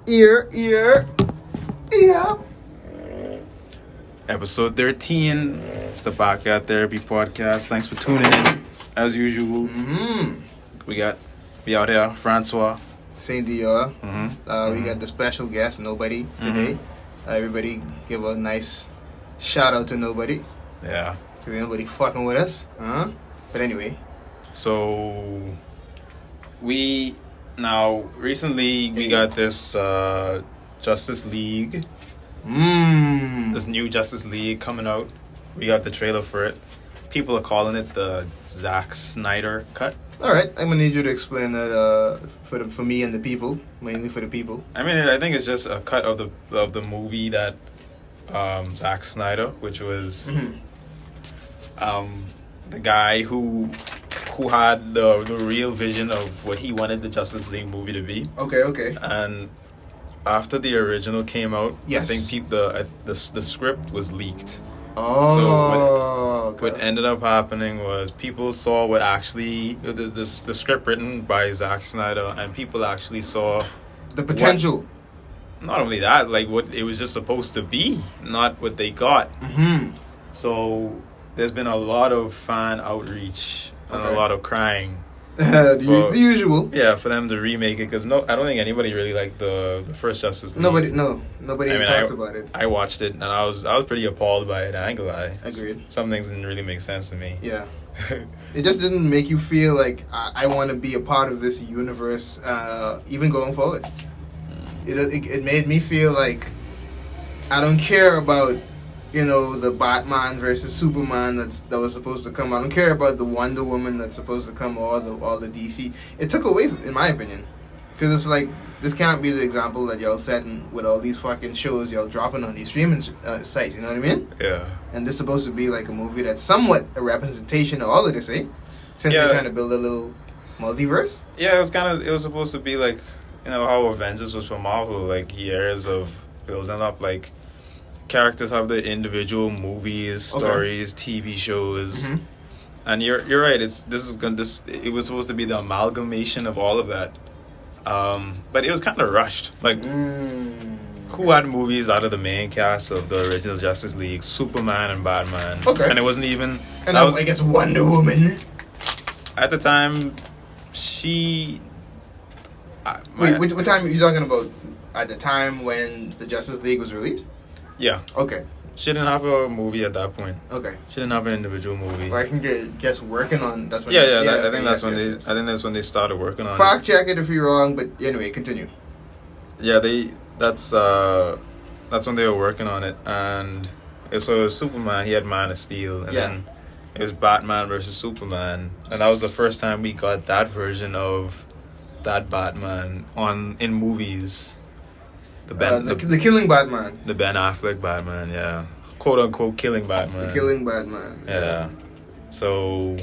Ear. Yeah. Episode 13. It's the Backyard Therapy Podcast. Thanks for tuning in, as usual. We out here, Francois. Saint Dior. We got the special guest, Nobody, today. Everybody give a nice shout out to Nobody. Yeah. Because ain't nobody fucking with us. But anyway. So, recently we got this Justice League. This new Justice League coming out. We got the trailer for it. People are calling it the Zack Snyder cut. Alright, I'm gonna need you to explain that for me and the people. Mainly for the people. I mean, I think it's just a cut of the movie that Zack Snyder, which was the guy who had the real vision of what he wanted the Justice League movie to be. Okay. And after the original came out, yes. I think the script was leaked. Oh. So what ended up happening was people saw what actually the script written by Zack Snyder, and people actually saw the potential. Not only that, like what it was just supposed to be, not what they got. So there's been a lot of fan outreach and a lot of crying. The usual. Yeah, for them to remake it, because I don't think anybody really liked the first Justice League. Nobody talks about it. I watched it and I was pretty appalled by it. I ain't gonna lie. Agreed. Some things didn't really make sense to me. Yeah, it just didn't make you feel like I want to be a part of this universe, even going forward. It made me feel like I don't care about, the Batman versus Superman that was supposed to come. I don't care about the Wonder Woman that's supposed to come, or all the DC. It took away, in my opinion, because it's like this can't be the example that y'all setting with all these fucking shows y'all dropping on these streaming sites. You know what I mean? Yeah. And this is supposed to be like a movie that's somewhat a representation of all of this, since they're trying to build a little multiverse. Yeah, it was supposed to be like, how Avengers was for Marvel, like years of building up, like characters have their individual movies, stories, TV shows, and you're right. It was supposed to be the amalgamation of all of that, but it was kind of rushed. Like, who had movies out of the main cast of the original Justice League? Superman and Batman. Okay, and it wasn't even. And I guess Wonder Woman. At the time, she. What time are you talking about? At the time when the Justice League was released? Yeah. Okay. She didn't have a movie at that point. Okay. She didn't have an individual movie. Or I can guess working on. That's when. I think that's when they started working on it. Fact check it if you're wrong, but anyway, continue. Yeah, that's when they were working on it, and so it was Superman. He had Man of Steel, and then it was Batman versus Superman, and that was the first time we got that version of that Batman in movies. The killing Batman. The Ben Affleck Batman, yeah. Quote unquote killing Batman. The killing Batman. Yeah. So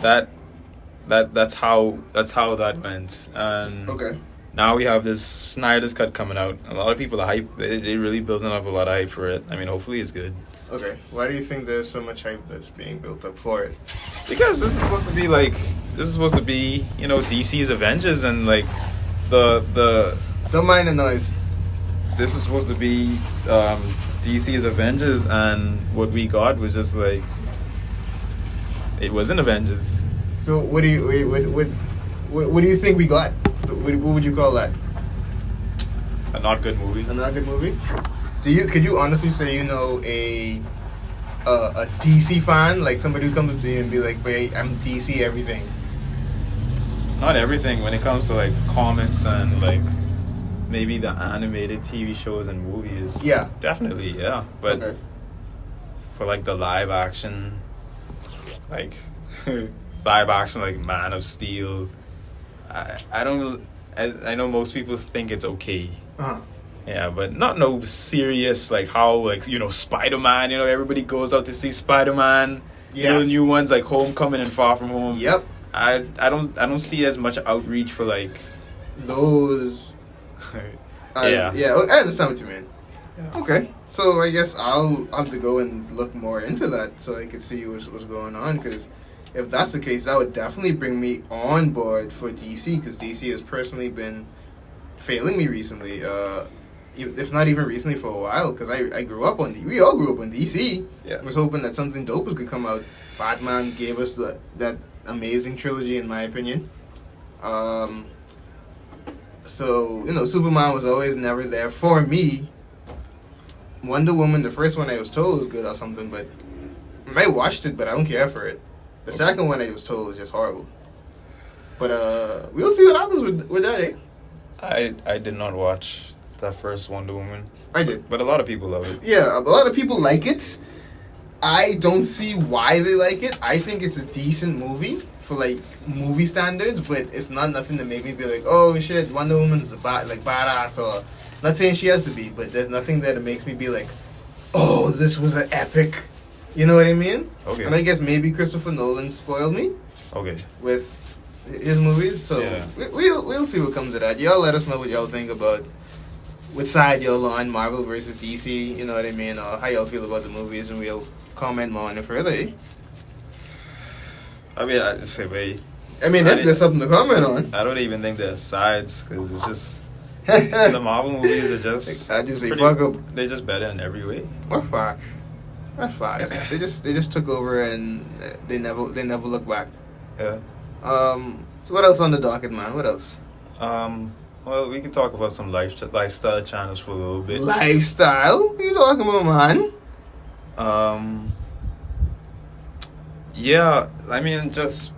that's how that went. And now we have this Snyder's Cut coming out. A lot of people are hyped. They're really building up a lot of hype for it. I mean, hopefully it's good. Okay. Why do you think there's so much hype that's being built up for it? Because this is supposed to be DC's Avengers, and like the Don't mind the noise. This is supposed to be DC's Avengers, and what we got was just like, it wasn't Avengers. So what do you think we got? What would you call that? A not good movie. A not good movie? Could you honestly say a DC fan, like somebody who comes up to you and be like, "Wait, I'm DC everything." Not everything. When it comes to like comics and like maybe the animated TV shows and movies. Yeah. Definitely, yeah. But for like the live action like Man of Steel, I know most people think it's okay. Yeah, but not no serious like how like Spider-Man, everybody goes out to see Spider-Man. Yeah. The new ones like Homecoming and Far From Home. Yep. I don't see as much outreach for like those. Yeah, I understand what you mean. Yeah. Okay, so I guess I'll have to go and look more into that so I could see what's going on, because if that's the case, that would definitely bring me on board for DC, because DC has personally been failing me recently. If not even recently, for a while, because I grew up on we all grew up on DC. Yeah. I was hoping that something dope was gonna come out. Batman gave us that amazing trilogy, in my opinion. So Superman was always never there for me. Wonder Woman, the first one I was told was good or something, but I watched it, but I don't care for it. The second one I was told was just horrible. But we'll see what happens with that. I did not watch that first Wonder Woman, I did. but a lot of people love it. Yeah, a lot of people like it. I don't see why they like it. I think it's a decent movie for like movie standards, but it's not nothing to make me be like, oh shit, Wonder Woman's badass. Or not saying she has to be, but there's nothing there that makes me be like, oh, this was an epic. You know what I mean? Okay. And I guess maybe Christopher Nolan spoiled me Okay. with his movies, so Yeah. we'll see what comes of that. Y'all let us know what y'all think about which side y'all on, Marvel versus DC. You know what I mean? Or how y'all feel about the movies, and we'll comment more on it further. I mean, wait. I mean, if there's something to comment on. I don't even think there's sides because it's just the Marvel movies are just. I just say fuck up. They're just better in every way. What fuck? That's facts. They just took over and they never look back. Yeah. So what else on the docket, man? What else? Well, we can talk about some lifestyle channels for a little bit. Lifestyle? What are you talking about, man? Yeah, I mean, just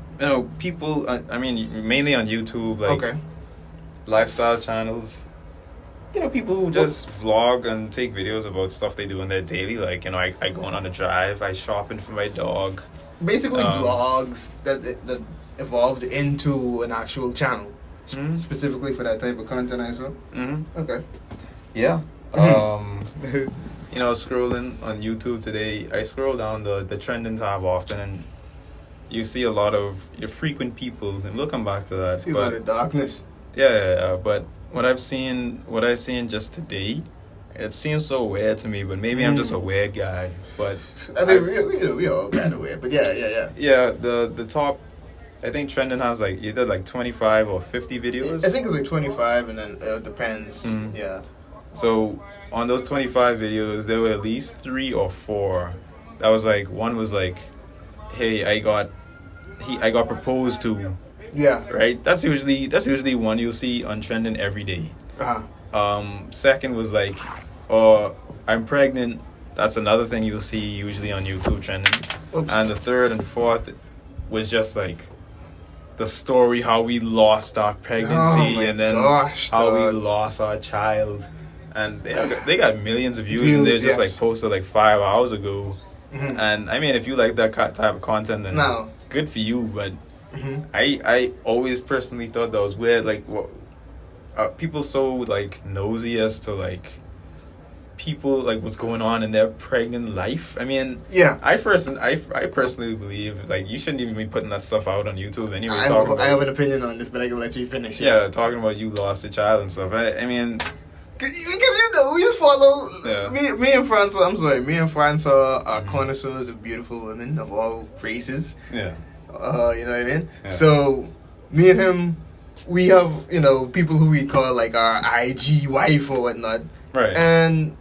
people. I mean, mainly on YouTube, like Okay. lifestyle channels. People who just vlog and take videos about stuff they do in their daily. Like, I go on a drive, I shopping for my dog. Basically, vlogs that evolved into an actual channel, Mhm. specifically for that type of content. I saw. Mm-hmm. Okay. Yeah. Scrolling on YouTube today, I scroll down the trending tab often, and you see a lot of your frequent people, and we'll come back to that. See a lot of darkness. Yeah. But what I've seen just today, it seems so weird to me. But maybe I'm just a weird guy. But I mean, we all kind of weird, but yeah. yeah, the top, I think trending has like either like 25 or 50 videos. I think it's like 25, and then it depends. Mhm. Yeah. So on those 25 videos, there were at least 3 or 4. That was like, one was like, hey, I got proposed to. Yeah. Right. That's usually one you'll see on trending every day. Second was like, I'm pregnant. That's another thing you'll see usually on YouTube trending. Oops. And the third and fourth was just like the story how we lost our pregnancy, Oh my and then gosh, how we dog. lost our child. And they got millions of views, and they just yes. like posted like 5 hours ago. Mhm. And I mean, if you like that type of content, then No. good for you. But Mhm. I always personally thought that was weird. Like, what people so like nosy as to like people like what's going on in their pregnant life. I mean, Yeah. I personally believe like you shouldn't even be putting that stuff out on YouTube anyway. I have an opinion on this, but I can let you finish. Yeah, talking about you lost a child and stuff. I mean, Because we follow Yeah. me and Francois. I'm sorry, me and Francois are connoisseurs of beautiful women of all races. yeah, You know what I mean? Yeah. So me and him, we have people who we call like our IG wife or whatnot, right. and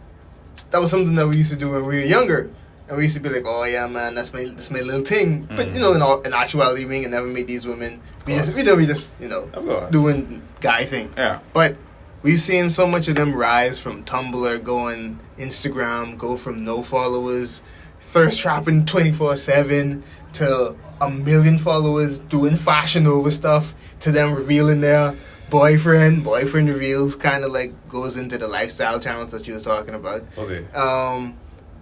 that was something that we used to do when we were younger. And we used to be like, oh yeah, man, that's my little thing. But in actuality, we ain't never made these women. We just Of course. doing guy thing. Yeah. But we've seen so much of them rise from Tumblr, going Instagram, go from no followers, thirst trapping 24/7 to 1 million followers doing fashion over stuff, to them revealing their boyfriend reveals, kind of like goes into the lifestyle channels that you was talking about. Okay.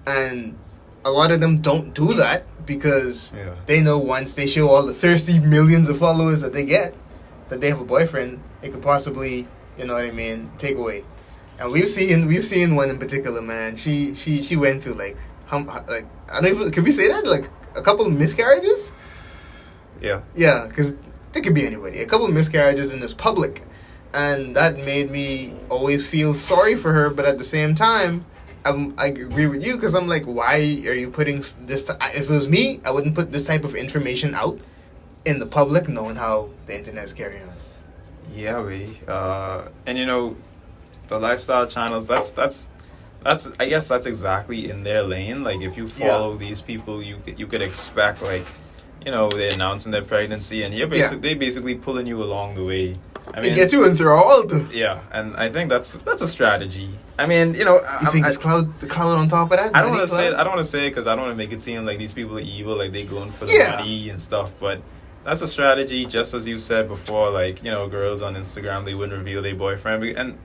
And a lot of them don't do that because Yeah. they know once they show all the thirsty millions of followers that they get, that they have a boyfriend, it could possibly, you know what I mean, take away. And we've seen one in particular, man. She went through like I don't even, can we say that, like a couple of miscarriages? Yeah. Yeah, because it could be anybody. A couple of miscarriages in this public, and that made me always feel sorry for her. But at the same time, I agree with you, because I'm like, why are you putting this? If it was me, I wouldn't put this type of information out in the public, knowing how the internet's carrying on. Yeah, we. And you know, the lifestyle channels. That's. I guess that's exactly in their lane. Like if you follow these people, you could expect like, you know, they're announcing their pregnancy, and they basically pulling you along the way. I mean, they get you enthralled. Yeah, and I think that's a strategy. I mean, you know, you think it's the cloud on top of that? I don't want to say it. I don't want to say it because I don't want to make it seem like these people are evil, like they going for the money and stuff. But that's a strategy, just as you said before. Like, you know, girls on Instagram, they wouldn't reveal their boyfriend, and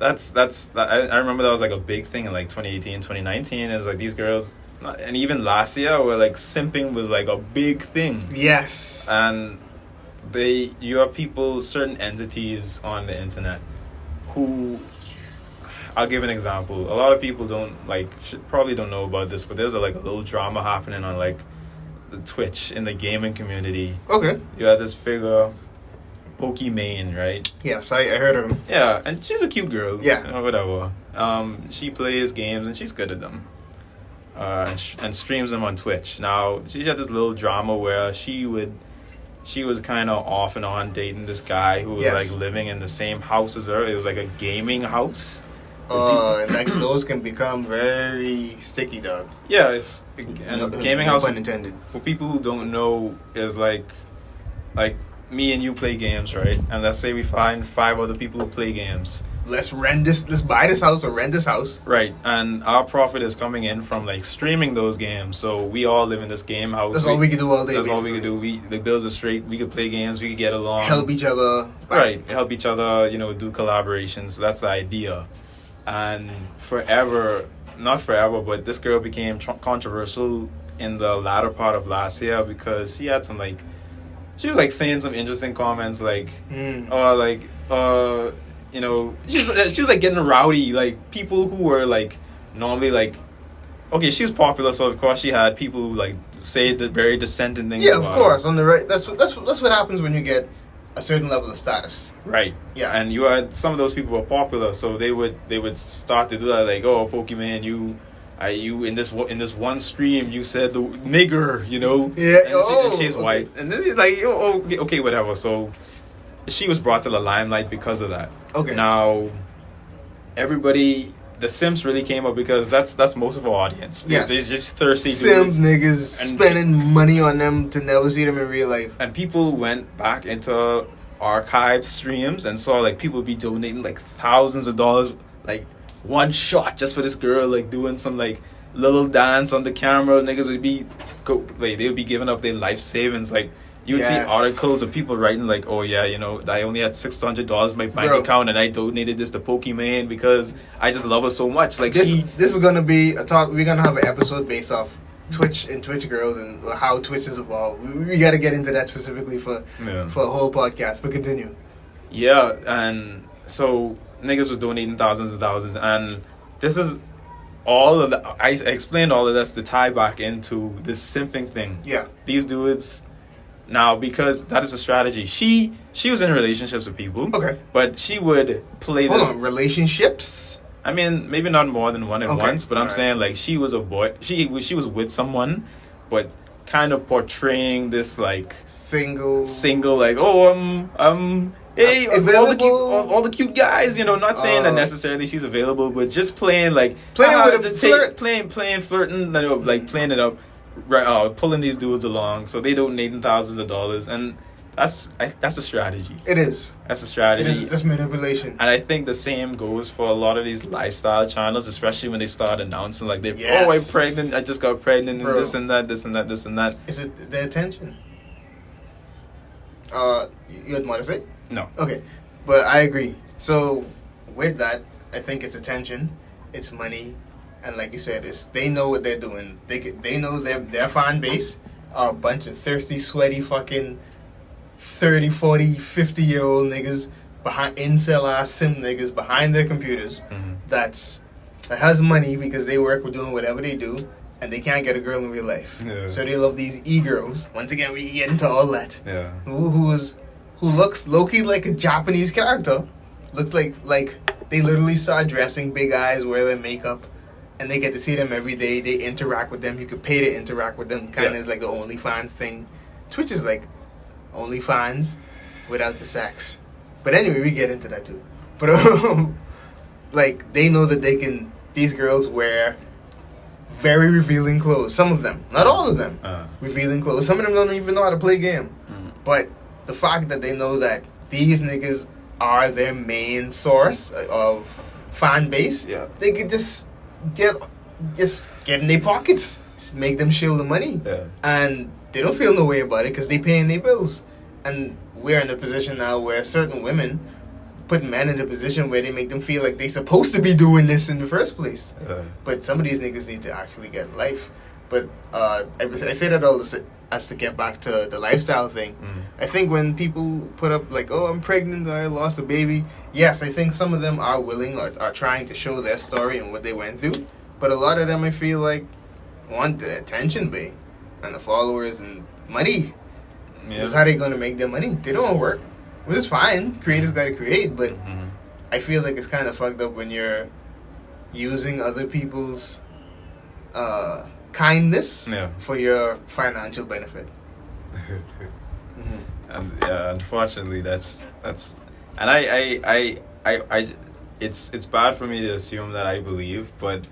I remember that was like a big thing in like 2018, 2019. It was like these girls, and even last year, were like simping was like a big thing. Yes, and you have people, certain entities on the internet who, I'll give an example. A lot of people probably don't know about this, but there's like a little drama happening on like the Twitch in the gaming community. Okay. You had this figure, Pokimane, right? Yes, I heard of him. Yeah, and she's a cute girl. Yeah. You know, whatever. She plays games and she's good at them. And streams them on Twitch. Now, she had this little drama where she was kind of off and on dating this guy who was like living in the same house as her. It was like a gaming house. And like those can become very sticky, dog. Yeah, gaming house. Pun intended. For people who don't know, is like me and you play games, right? And let's say we find 5 other people who play games. Let's buy this house or rent this house. Right, and our profit is coming in from like streaming those games. So we all live in this game house. That's all we can do all day. That's all we can do. The bills are straight. We could play games. We could get along. Help each other. Right, help each other. You know, do collaborations. That's the idea. And not forever, but this girl became controversial in the latter part of last year because she had some like, she was like saying some interesting comments like, you know, she was like getting rowdy, like people who were like normally like, okay, she was popular, so of course she had people who like say the very dissenting things. Yeah, of course, on the right. That's what happens when you get a certain level of status. Right. Yeah. And you had some of those people were popular, so they would start to do that, like, oh, Pokimane, you in this one stream you said the nigger, you know. Yeah. And she's white, and then it's like, okay, whatever. So she was brought to the limelight because of that. Okay. Now, the Sims really came up because that's most of our audience. Yes. They're just thirsty Sims dudes. niggas spending money on them to never see them in real life. And people went back into archived streams and saw like people be donating like thousands of dollars, like one shot just for this girl, like doing some like little dance on the camera. Niggas would be they would be giving up their life savings. Like you would see articles of people writing like, oh yeah, you know, I only had $600 in my bank account and I donated this to Pokimane because I just love her so much. Like this is gonna be a talk. We're gonna have an episode based off Twitch and Twitch girls and how Twitch has evolved. We got to get into that specifically for a whole podcast. But continue. Yeah, and so niggas was donating thousands and thousands, and this is all of the. I explained all of this to tie back into this simping thing. Yeah, these dudes. Now, because that is a strategy, she was in relationships with people. Okay, but she would play Hold on, relationships. I mean, maybe not more than one at once, but I'm saying like she was a boy. She was with someone, but kind of portraying this like single like, oh hey, all the cute guys, you know, not saying that necessarily she's available, but just playing like playing flirting, you know, like playing it up, right? Pulling these dudes along, so they donating thousands of dollars, and that's a strategy. It is. That's a strategy. That's manipulation. And I think the same goes for a lot of these lifestyle channels, especially when they start announcing like I'm pregnant, I just got pregnant, and this and that. Is it the attention? You had more to say? No. Okay, but I agree. So with that, I think it's attention, it's money, and like you said, they know what they're doing. They know their fan base are a bunch of thirsty, sweaty, fucking 30, 40, 50-year-old niggas behind incel-ass sim niggas behind their computers. Mm-hmm. That has money because they work with doing whatever they do, and they can't get a girl in real life. Yeah. So they love these e-girls. Once again, we can get into all that. Yeah. Who looks low-key like a Japanese character. Looks like they literally start dressing, big eyes, wear their makeup, and they get to see them every day. They interact with them. You could pay to interact with them. Kind of like the OnlyFans thing. Twitch is like OnlyFans without the sex. But anyway, we get into that too. But like they know that these girls wear very revealing clothes. Some of them, not all of them, revealing clothes. Some of them don't even know how to play game. But the fact that they know that these niggas are their main source of fan base, they could just get in their pockets, just make them shield the money, and they don't feel no way about it because they paying their bills. And we're in a position now where certain women put men in a position where they make them feel like they're supposed to be doing this in the first place. But some of these niggas need to actually get life. But I say that all as to get back to the lifestyle thing. I think when people put up like, oh, I'm pregnant, I lost a baby. Yes, I think some of them are willing or are trying to show their story and what they went through. But a lot of them, I feel like, want the attention, babe, and the followers and money. This is how they're gonna make their money. They don't work, which is fine. Creators gotta create, but I feel like it's kind of fucked up when you're using other people's kindness for your financial benefit. And unfortunately, that's and I it's bad for me to assume that I believe, but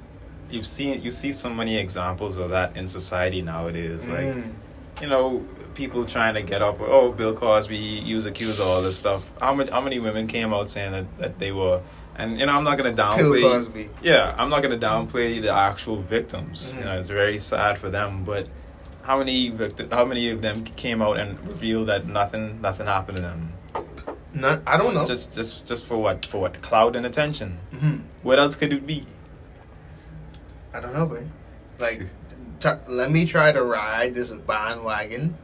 you see so many examples of that in society nowadays. Like, you know, people trying to get up. Oh, Bill Cosby, he was accused of all this stuff. How many women came out saying that they were? And you know, I'm not gonna downplay. Bill Cosby. Yeah, I'm not gonna downplay the actual victims. You know, it's very sad for them. But how many of them came out and revealed that nothing happened to them? I don't know. Just for what? For what? Clout and attention. What else could it be? I don't know, man. Like, let me try to ride this bandwagon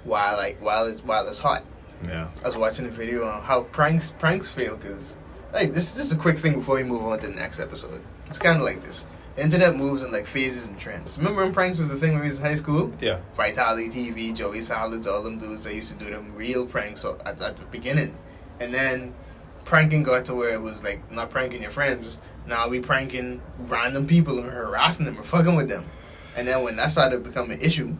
while it's hot. Yeah. I was watching a video on how pranks fail, because like this is just a quick thing before we move on to the next episode. It's kind of like this. The internet moves in like phases and trends. Remember when pranks was the thing when we was in high school? Yeah. Vitality TV, Joey Salads, all them dudes, they used to do them real pranks at the beginning. And then pranking got to where it was like not pranking your friends. Now we pranking random people and we're harassing them or fucking with them. And then when that started to become an issue,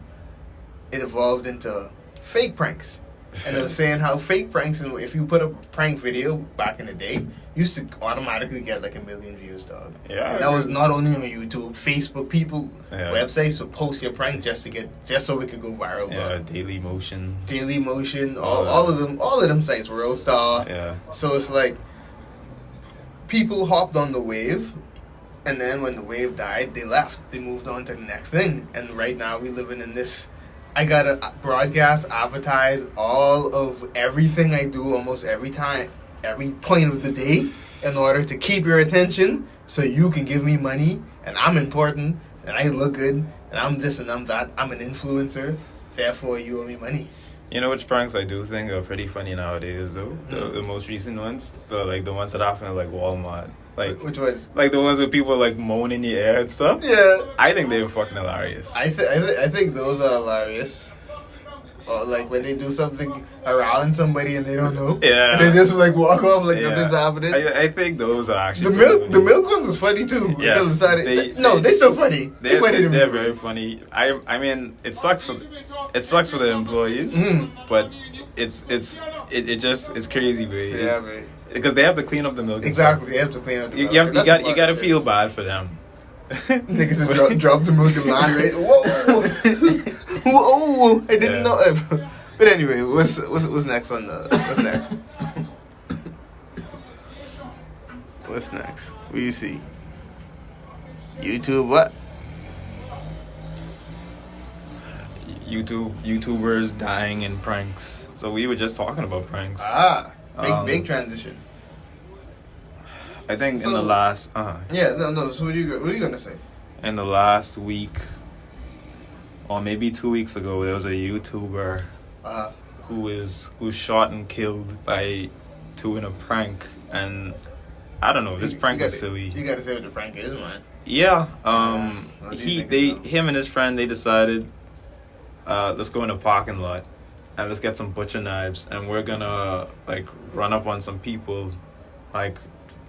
it evolved into fake pranks. And it was saying how fake pranks, and if you put up a prank video back in the day, used to automatically get like 1 million views, dog. Yeah. And that was not only on YouTube, Facebook, people, websites would post your prank just so it could go viral. Yeah, Daily Motion, all of them sites, World Star. Yeah. So it's like people hopped on the wave, and then when the wave died, they left. They moved on to the next thing. And right now we living in this. I gotta broadcast, advertise all of everything I do almost every time, every point of the day, in order to keep your attention so you can give me money, and I'm important, and I look good, and I'm this and I'm that. I'm an influencer, therefore you owe me money. You know which pranks I do think are pretty funny nowadays, though? The most recent ones? The ones that happen at, like, Walmart. Like, which ones? Like, the ones where people, like, moan in the air and stuff? Yeah. I think they're fucking hilarious. I think those are hilarious. Or, like, when they do something around somebody and they don't know. Yeah. And they just, like, walk off like nothing's happening. I think those are actually The milk ones is funny, too. Yes. Until it started. They're still funny. They're funny to me. They're very funny. I mean, it sucks for the employees, but it's crazy, man. Yeah, man. Because they have to clean up the milk. Exactly, they have to clean up the milk. You got to feel bad for them. Niggas just drop the milk in line, right? Whoa, whoa! I didn't know it. But anyway, what's next on the? What's next? What's next? What do you see? YouTube what? YouTubers dying in pranks. So we were just talking about pranks. Big transition. I think in the last So what are you gonna say? In the last week, or maybe 2 weeks ago, there was a YouTuber who was shot and killed by two in a prank, and I don't know. This prank was silly. You gotta say what the prank is, man. Yeah. Him and his friend, they decided, let's go in a parking lot and let's get some butcher knives, and we're gonna like run up on some people, like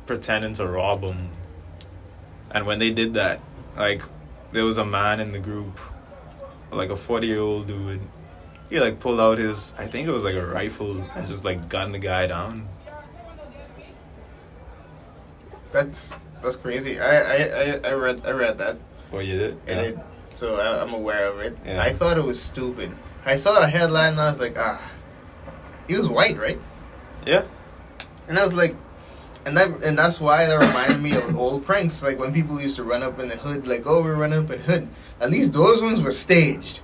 pretending to rob them. And when they did that, like there was a man in the group, like a 40-year-old dude. He like pulled out his, I think it was like a rifle, and just like gunned the guy down. That's crazy. I read that. Well, you did. And Yeah. so I'm aware of it. Yeah. I thought it was stupid. I saw the headline and I was like, he was white, right? Yeah. And I was like, and that's why that reminded me of old pranks, like when people used to run up in the hood, like, oh, we run up in hood. At least those ones were staged.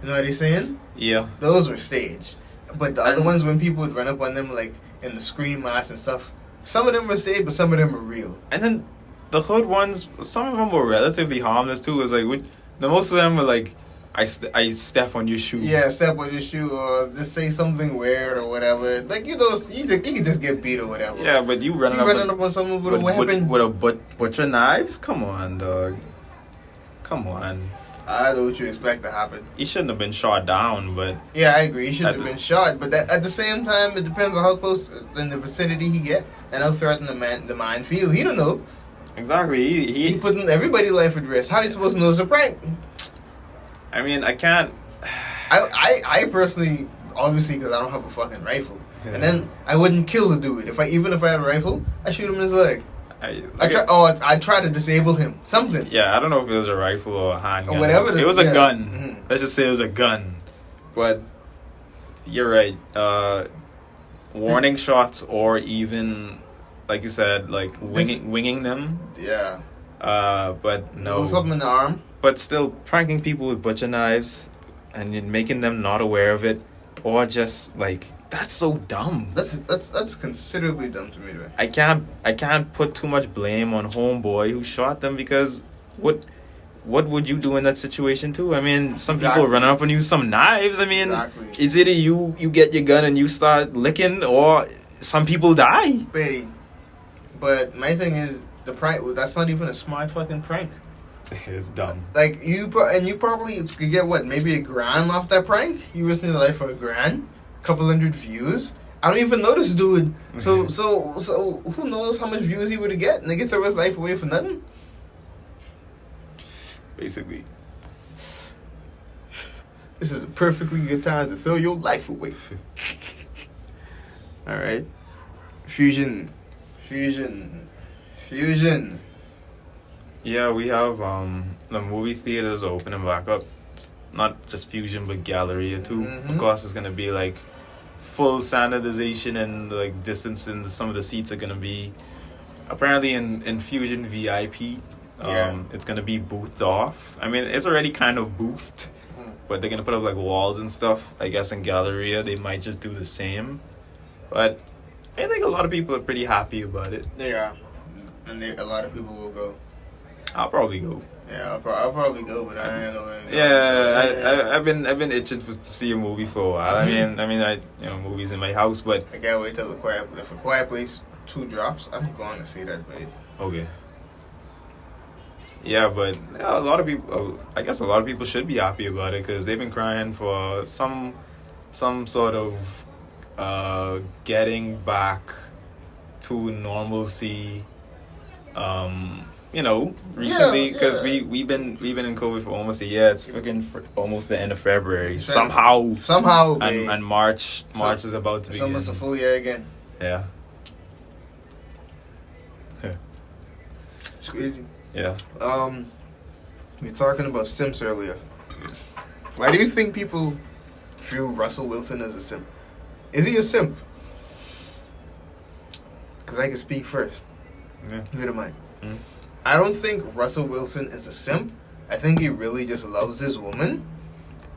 You know what he's saying? Yeah. Those were staged. But the other ones, when people would run up on them, like in the scream mask and stuff, some of them were staged, but some of them were real. And then the hood ones, some of them were relatively harmless too. It was like, the most of them were like, I step on your shoe. Yeah, step on your shoe or just say something weird or whatever. Like, you can just get beat or whatever. Yeah, but you running up on someone with a weapon. with a butcher knives? Come on, dog. Come on. I know what you expect to happen. He shouldn't have been shot down, but... Yeah, I agree. He shouldn't have been shot. But at the same time, it depends on how close in the vicinity he get and how threatened the man feel. He don't know. Exactly. He putting everybody's life at risk. How you supposed to know it's a prank? I mean, I can't... I personally, obviously, because I don't have a fucking rifle. Yeah. And then I wouldn't kill the dude. Even if I had a rifle, I shoot him in his leg. I try to disable him. Something. Yeah, I don't know if it was a rifle or a handgun. Or whatever. It was a gun. Mm-hmm. Let's just say it was a gun. But you're right. Warning shots or even, like you said, like winging them. Yeah. But no. Something in the arm. But still, pranking people with butcher knives and making them not aware of it, or just like, that's so dumb. That's considerably dumb to me, right? I can't put too much blame on homeboy who shot them, because what would you do in that situation too? I mean, some people running up on you with some knives. I mean, it's either you get your gun and you start licking, or some people die. But my thing is, the prank, that's not even a smart fucking prank. It's dumb. Like, you probably could get what, maybe $1,000 off that prank? You risking your life for $1,000? Couple hundred views. I don't even know this dude. So who knows how much views he would get? Nigga throw his life away for nothing. Basically. This is a perfectly good time to throw your life away. All right. Fusion. Yeah, we have the movie theaters opening back up. Not just Fusion, but Galleria too. Mm-hmm. Of course, it's gonna be like full standardization, and like distance in some of the seats are gonna be apparently in Fusion VIP. It's gonna be boothed off. I mean, it's already kind of boothed, but they're gonna put up like walls and stuff. I guess in Galleria they might just do the same, but I think a lot of people are pretty happy about it. They are, and a lot of people will go. I'll probably go. Yeah, I'll probably go, but I don't know. Yeah, I've been itching to see a movie for a while. Mm-hmm. I mean, movies in my house, but I can't wait till if a Quiet Place 2 drops, I'm going to see that, baby. Okay. Yeah, but a lot of people, I guess a lot of people should be happy about it, because they've been crying for some sort of getting back to normalcy. Recently, because we've been in COVID for almost a year. It's freaking almost the end of February. Somehow, and March is about to begin. It's almost a full year again. Yeah. It's crazy. Yeah. We were talking about simps earlier. Why do you think people view Russell Wilson as a simp? Is he a simp? Because I can speak first. Yeah. If you don't mind. Mm-hmm. I don't think Russell Wilson is a simp. I think he really just loves this woman.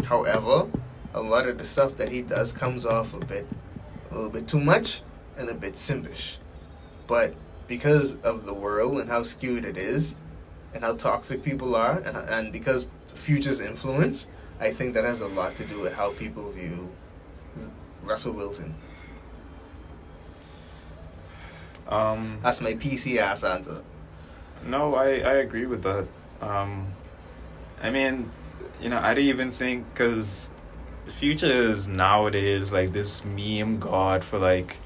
However, a lot of the stuff that he does comes off a little bit too much and a bit simpish. But because of the world and how skewed it is, and how toxic people are, and because Future's influence, I think that has a lot to do with how people view Russell Wilson. That's my PC ass answer. No, I agree with that. I mean, I don't even think, because Future is nowadays like this meme god for like,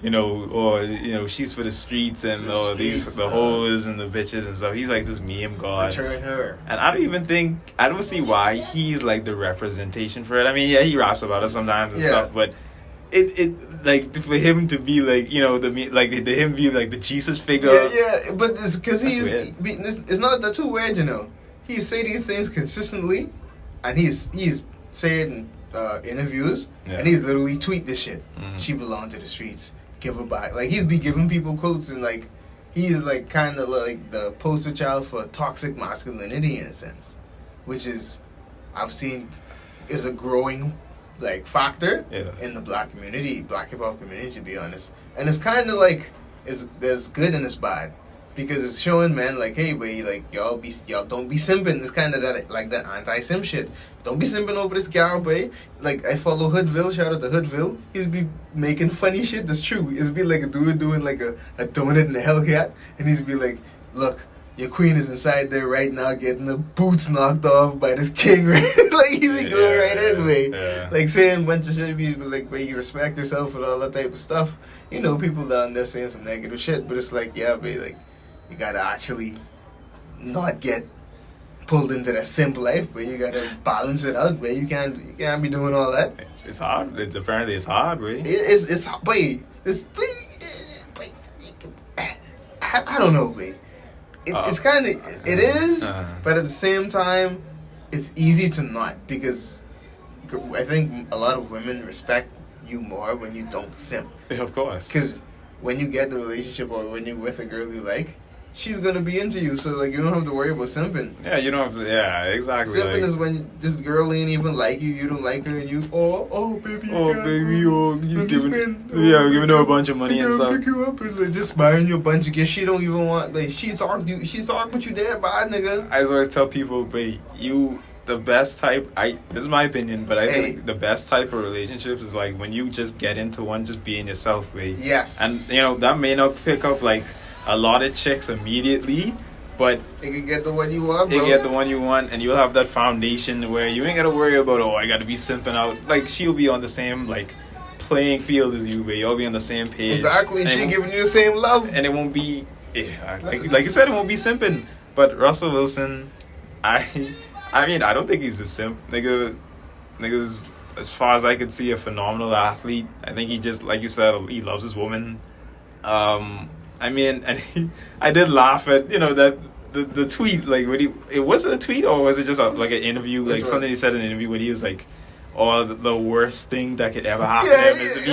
she's for the streets and the hoes and the bitches and stuff. He's like this meme god. Return her. And I don't see why he's like the representation for it. I mean, yeah, he raps about it sometimes and stuff, but it like for him to be like to him be like the Jesus figure. Yeah, but it's because That's it's not that too weird, you know. He say these things consistently, and he's saying interviews, and he's literally tweet this shit. She belonged to the streets, give her back. Like he's be giving people quotes, and like he is like kind of like the poster child for toxic masculinity in a sense, which is I've seen is a growing like factor in the black community, black hip hop community, to be honest. And it's kind of like there's good and it's bad, because it's showing men like, hey, wait, like y'all don't be simping. It's kind of that like that anti-simp shit. Don't be simping over this gal, boy. Like I follow Hoodville, shout out to Hoodville. He's be making funny shit that's true. It's be like a dude doing like a donut in a Hellcat, and he's be like, look, your queen is inside there right now getting the boots knocked off by this king, right? Like, he be going right in, way. Yeah. Like, saying a bunch of shit, be like, wait, you respect yourself and all that type of stuff. You know, people down there saying some negative shit, but it's like, yeah, babe, like, you gotta actually not get pulled into that simple life, but you gotta balance it out, but you can't be doing all that. It's hard. Apparently it's hard, right? I don't know, babe. It's kind of, it is, but at the same time, it's easy to not, because I think a lot of women respect you more when you don't simp. Yeah, of course. Because when you get the relationship or when you're with a girl you like, she's gonna be into you, so like you don't have to worry about simping. Yeah, you don't have to. Yeah, exactly. Simping is when this girl ain't even like you, you don't like her, and you baby, you giving her a bunch of money and stuff. Pick you up and like, just buying you a bunch of gifts. She don't even want, like, she's talking about you there, bad nigga. I always tell people, but the best type. This is my opinion, but I think the best type of relationship is like when you just get into one, just being yourself, babe. Yes. And that may not pick up like a lot of chicks immediately, but you can get the one you want, bro. You get the one you want, and you'll have that foundation where you ain't gotta worry about, I gotta be simping out. Like, she'll be on the same like playing field as you, but you'll be on the same page. Exactly, she giving you the same love, and it won't be like you said, it won't be simping. But Russell Wilson, I mean, I don't think he's a simp. Nigga's, as far as I could see, a phenomenal athlete. I think he just, like you said, he loves his woman. I mean, and I did laugh at, that the tweet, like, it wasn't a tweet, or was it just like an interview, like something he said in an interview when he was like, the worst thing that could ever happen to him is if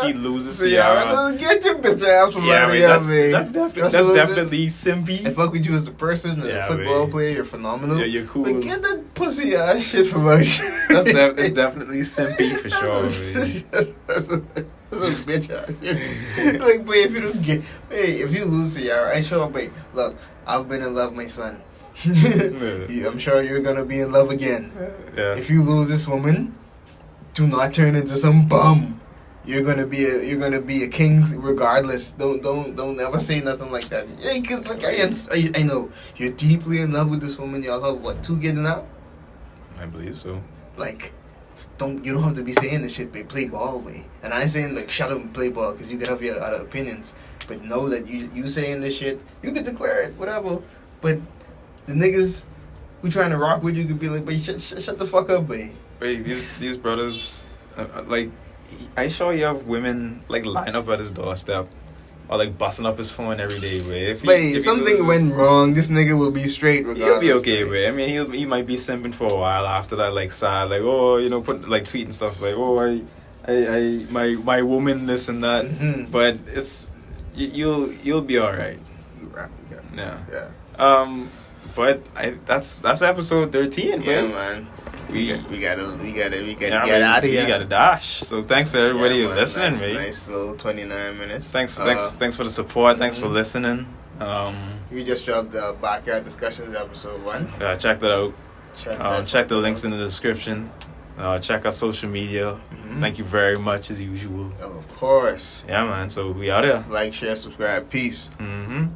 he loses Ciara. Get your bitch ass from out of here, that's definitely simpy. I fuck with you as a person, a football player, you're phenomenal. Yeah, you're cool. But get that pussy ass shit from us. It's definitely simpy for sure. That's a bitch ass shit. Like, but if you lose Ciara, I show up, look, I've been in love with my son. I'm sure you're gonna be in love again. Yeah. If you lose this woman, do not turn into some bum. You're gonna be a king regardless. Don't ever say nothing like that. Yeah, cause like I know you're deeply in love with this woman. Y'all have 2 kids now? I believe so. Like, you don't have to be saying this shit, babe. Play ball, babe. And I ain't saying like shut up and play ball, because you can have your other opinions. But know that you saying this shit, you can declare it, whatever. But the niggas who trying to rock with you could be like, babe, shut the fuck up, babe. Wait, these brothers, like, I saw you have women like line up at his doorstep, or like busting up his phone every day, babe. If something went wrong, this nigga will be straight regardless. He'll be okay, babe. I mean, he might be simping for a while after that, like sad, like, put like tweeting stuff like, my woman, this and that. Mm-hmm. But it's you'll be alright. Yeah. But that's episode 13, yeah, man. We gotta get out of here. We gotta dash. So thanks for everybody listening, nice little 29 minutes. Thanks for the support. Mm-hmm. Thanks for listening. We just dropped the Backyard Discussions episode 1. Check that out. Check the links in the description. Check our social media. Mm-hmm. Thank you very much as usual. Of course. Yeah, man. So we out here. Like, share, subscribe. Peace. Mm-hmm.